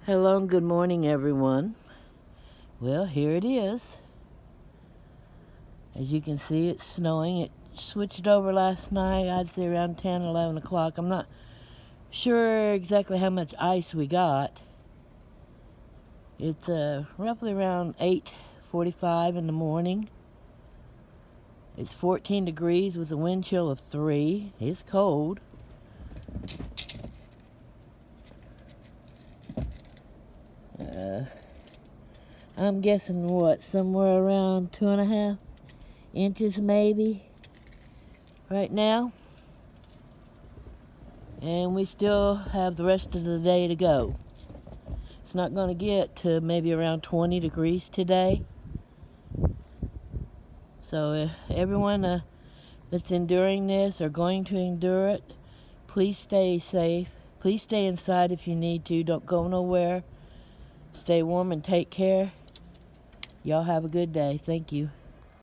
Hello and good morning, everyone. Well, here it is. As you can see, it's snowing. It switched over last night, I'd say around 10, 11 o'clock. I'm not sure exactly how much ice we got. It's roughly around 8:45 in the morning. It's 14 degrees with a wind chill of 3. It's cold. I'm guessing somewhere around 2.5 inches maybe right now. And we still have the rest of the day to go. It's not going to get to maybe around 20 degrees today. So everyone that's enduring this or going to endure it, please stay safe. Please stay inside if you need to. Don't go nowhere. Stay warm and take care. Y'all have a good day. Thank you.